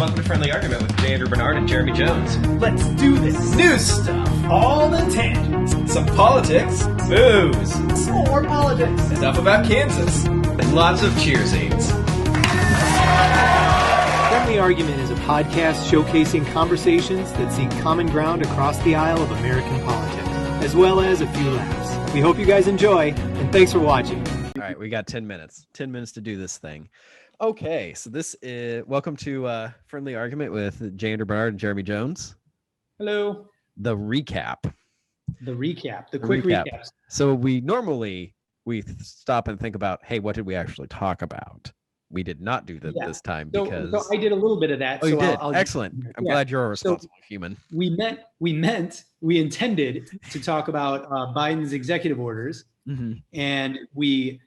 Welcome to Friendly Argument with Andrew Bernard and Jeremy Jones. Let's do this. New stuff, All the tangents. some politics, booze, Some more politics. stuff about Kansas, and lots of cheer scenes. Friendly Argument is a podcast showcasing conversations that seek common ground across the aisle of American politics, as well as a few laughs. We hope you guys enjoy, and thanks for watching. All right, we got 10 minutes. 10 minutes to do this thing. Okay, so this is welcome to Friendly Argument with Andrew Bernard and Jeremy Jones. Hello. The recap. The quick recaps. So we stop and think about, hey, what did we actually talk about? We did not do that this time because So I did a little bit of that. Oh, so you did. I'll Excellent. I'm glad you're a responsible human. We intended to talk about Biden's executive orders, and we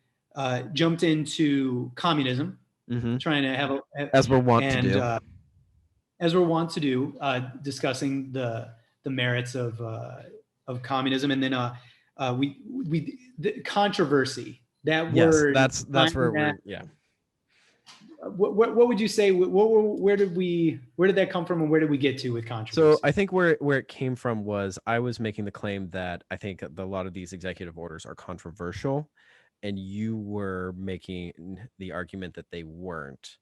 jumped into communism. Trying to have as we're wont to do, discussing the merits of communism, and then the controversy. That word. That's where we're. Yeah. What would you say? Where did that come from, and where did we get to with controversy? So I think where it came from was I was making the claim that I think a lot of these executive orders are controversial. And you were making the argument that they weren't.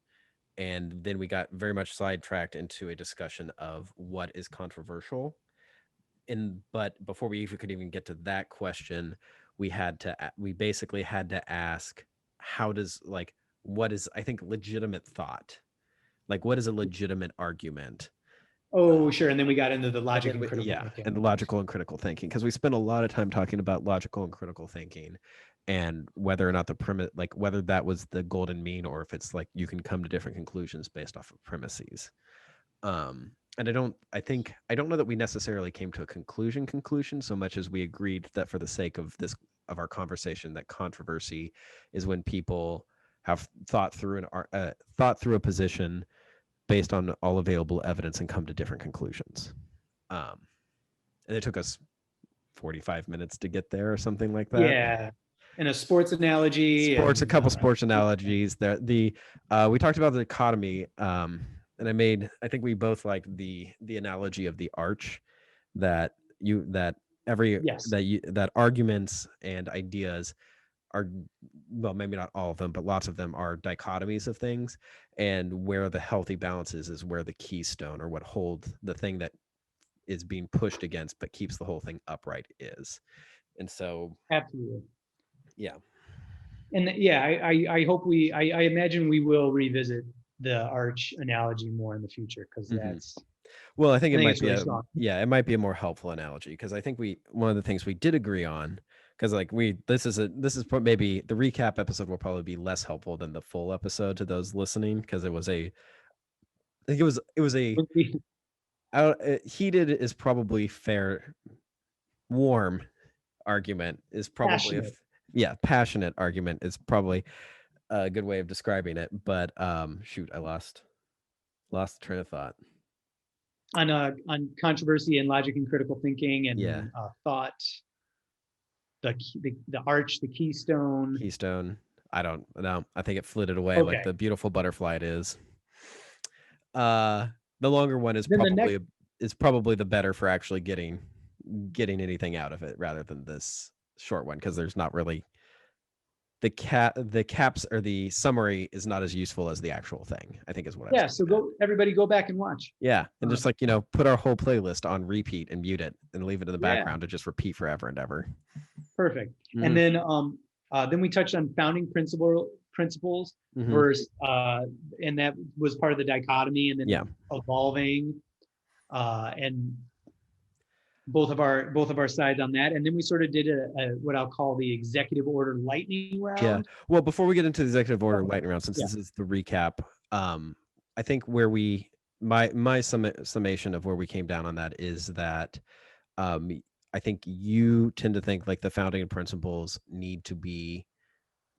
And then we got very much sidetracked into a discussion of what is controversial. But before we could even get to that question, we basically had to ask, what is, I think, legitimate thought? Like, what is a legitimate argument? Oh, sure. And then we got into the logic and critical thinking. And the logical and critical thinking, because we spent a lot of time talking about logical and critical thinking and whether or not the premise, like whether that was the golden mean or if it's like you can come to different conclusions based off of premises. And I don't know that we necessarily came to a conclusion so much as we agreed that for the sake of our conversation, that controversy is when people have thought through a position based on all available evidence and come to different conclusions. And it took us 45 minutes to get there or something like that. Yeah. And a sports analogy. A couple sports analogies there. We talked about the economy. And I think we both liked the analogy of the arch that arguments and ideas are, well, maybe not all of them, but lots of them are dichotomies of things, and where the healthy balance is where the keystone, or what holds the thing that is being pushed against but keeps the whole thing upright is. And so absolutely. Yeah. And I hope I imagine we will revisit the arch analogy more in the future, because that's well, I think it might be really it might be a more helpful analogy, because I think one of the things we did agree on, because this is maybe the recap episode will probably be less helpful than the full episode to those listening, because it was heated is probably fair, warm argument is probably passionate argument is probably a good way of describing it. But shoot, I lost the train of thought on controversy and logic and critical thinking and thought. The arch, the keystone. I don't know. I think it flitted away like the beautiful butterfly it is. The longer one is probably the better for actually getting anything out of it, rather than this short one, because there's not really the caps, or the summary is not as useful as the actual thing, I think is what I was everybody go back and watch. Yeah. And just put our whole playlist on repeat and mute it and leave it in the background to just repeat forever and ever. Perfect. And then we touched on founding principles versus and that was part of the dichotomy, and then evolving and both of our sides on that. And then we sort of did a what I'll call the executive order lightning round. Yeah. Well, before we get into the executive order lightning round, since this is the recap, I think where my summation of where we came down on that is that I think you tend to think like the founding principles need to be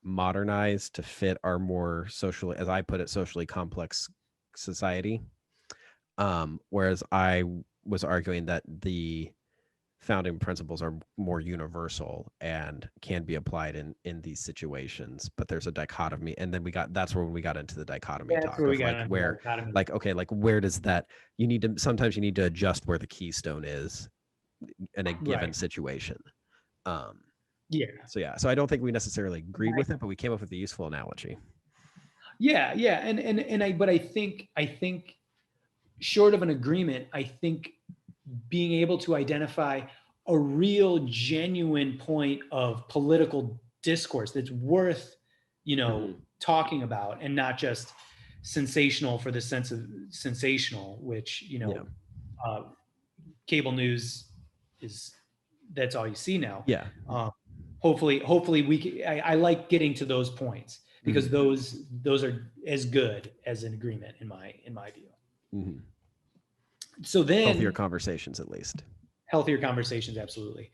modernized to fit our more socially, as I put it, socially complex society. Whereas I was arguing that the founding principles are more universal and can be applied in these situations, but there's a dichotomy. And then that's where we got into the dichotomy talk of like where, like, okay, like where does that, sometimes you need to adjust where the keystone is in a given situation. So I don't think we necessarily agreed with it, but we came up with a useful analogy. But I think short of an agreement, I think being able to identify a real genuine point of political discourse that's worth, talking about, and not just sensational for the sense of sensational, which, cable news that's all you see now. Hopefully I like getting to those points, because those are as good as an agreement in my view. So then healthier conversations, at least. Healthier conversations, absolutely.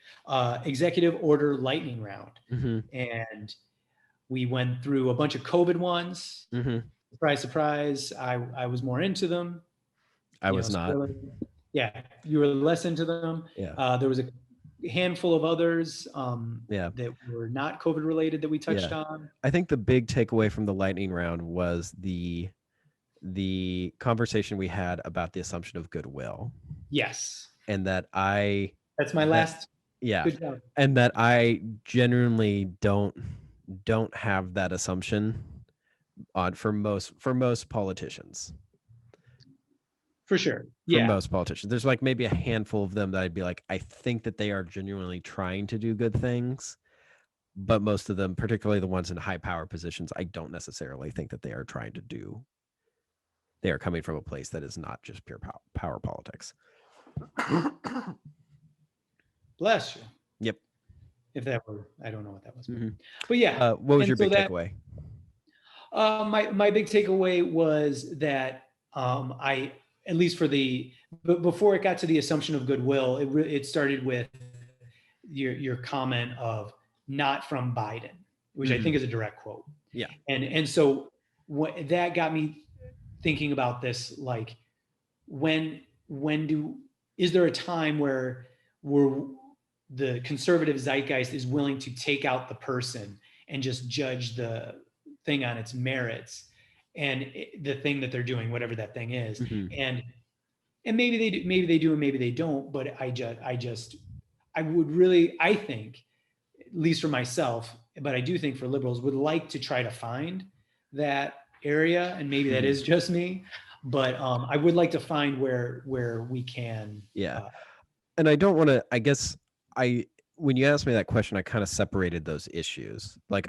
Executive order lightning round. And we went through a bunch of COVID ones. Surprise, surprise. I was more into them. I was not. Yeah, you were less into them. There was a handful of others that were not COVID related that we touched on. I think the big takeaway from the lightning round was the conversation we had about the assumption of goodwill. Yes. And that's my last. Good job. And that I genuinely don't have that assumption for most politicians. For sure. For most politicians. There's like maybe a handful of them that I'd be like, I think that they are genuinely trying to do good things. But most of them, particularly the ones in high power positions, I don't necessarily think that they are trying to do. They are coming from a place that is not just pure power politics. Bless you. Yep. If that were, I don't know what that was. But what was your big takeaway? My big takeaway was that at least before it got to the assumption of goodwill, it started with your comment of not from Biden, which I think is a direct quote. Yeah. And so that got me thinking about this, like is there a time where the conservative zeitgeist is willing to take out the person and just judge the thing on its merits and the thing that they're doing, whatever that thing is. And maybe they do, and maybe they don't, but I think, at least for myself, but I do think for liberals, would like to try to find that area, and maybe that is just me, but I would like to find where we can. And I don't want to, I guess when you asked me that question, I kind of separated those issues. Like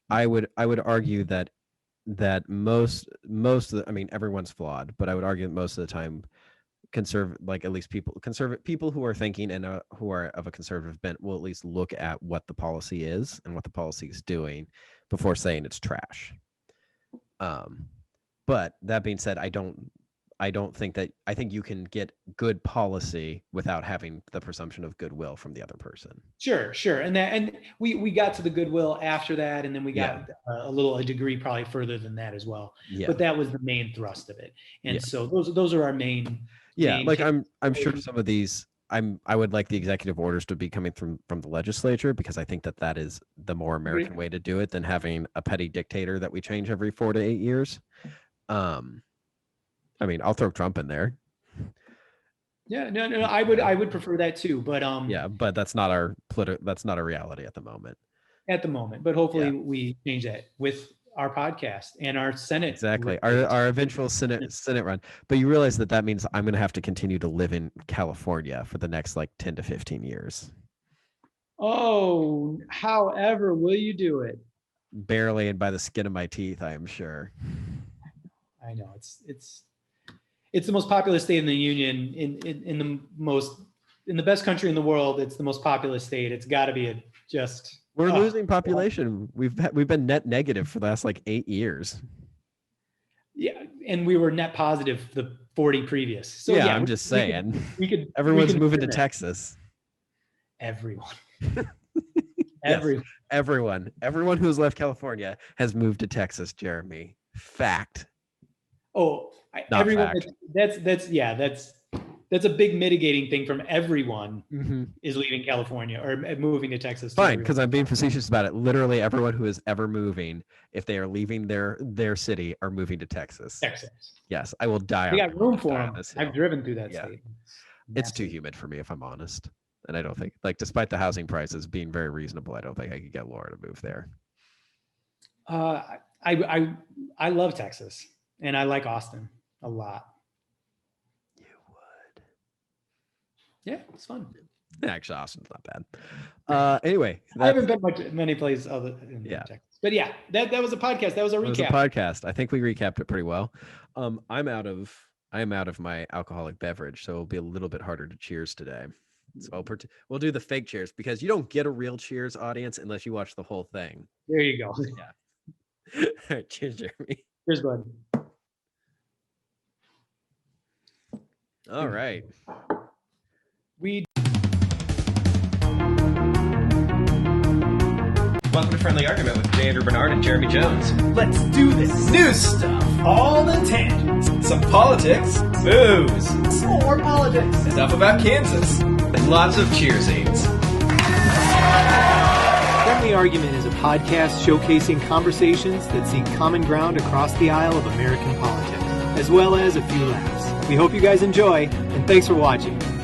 I would argue that most of the, I mean, everyone's flawed, but I would argue that most of the time people who are thinking and who are of a conservative bent will at least look at what the policy is and what the policy is doing before saying it's trash. But that being said, I think you can get good policy without having the presumption of goodwill from the other person. Sure. And we got to the goodwill after that, and then we got a degree probably further than that as well. But that was the main thrust of it. And so those are our main. Like I'm sure some of these I would like the executive orders to be coming from the legislature, because I think that is the more American way to do it than having a petty dictator that we change every 4 to 8 years. I mean, I'll throw Trump in there. Yeah, no, I would prefer that too, but but that's not our reality at the moment. But hopefully we change that with our podcast and our Senate. Exactly, our eventual Senate run. But you realize that means I'm going to have to continue to live in California for the next 10 to 15 years. Oh, however, will you do it? Barely, and by the skin of my teeth, I am sure. I know it's the most populous state in the union, in the best country in the world. It's the most populous state. It's got to be we're losing population. We've been net negative for the last 8 years. Yeah, and we were net positive the 40 previous. So I'm just saying. Everyone's moving to Texas. Everyone. Everyone who's left California has moved to Texas, Jeremy. Fact. Oh, everyone. Fact. That's that's a big mitigating thing from everyone Mm-hmm. is leaving California or moving to Texas. Fine, because I'm being facetious about it. Literally everyone who is ever moving, if they are leaving their city, are moving to Texas. Texas. Yes, I will die. We got room for die on them. this hill. I've driven through that Yeah. state. It's too humid for me, if I'm honest. And I don't think, like, despite the housing prices being very reasonable, I don't think I could get Laura to move there. I love Texas, and I like Austin a lot. You would. Yeah, it's fun. Actually, Austin's not bad. Anyway, I haven't been many places other than Texas, but yeah, that was a podcast. That was a recap. It was a podcast. I think we recapped it pretty well. I am out of my alcoholic beverage, so it'll be a little bit harder to cheers today. So we'll do the fake cheers because you don't get a real cheers, audience, unless you watch the whole thing. There you go. Yeah. All right, cheers, Jeremy. Cheers, bud. All right. Welcome to Friendly Argument with Andrew Bernard and Jeremy Jones. Let's do this. New stuff, All the tangents. some politics, booze, Some more politics. stuff about Kansas, and lots of cheersings. Friendly Argument is a podcast showcasing conversations that seek common ground across the aisle of American politics, as well as a few laughs. We hope you guys enjoy, and thanks for watching.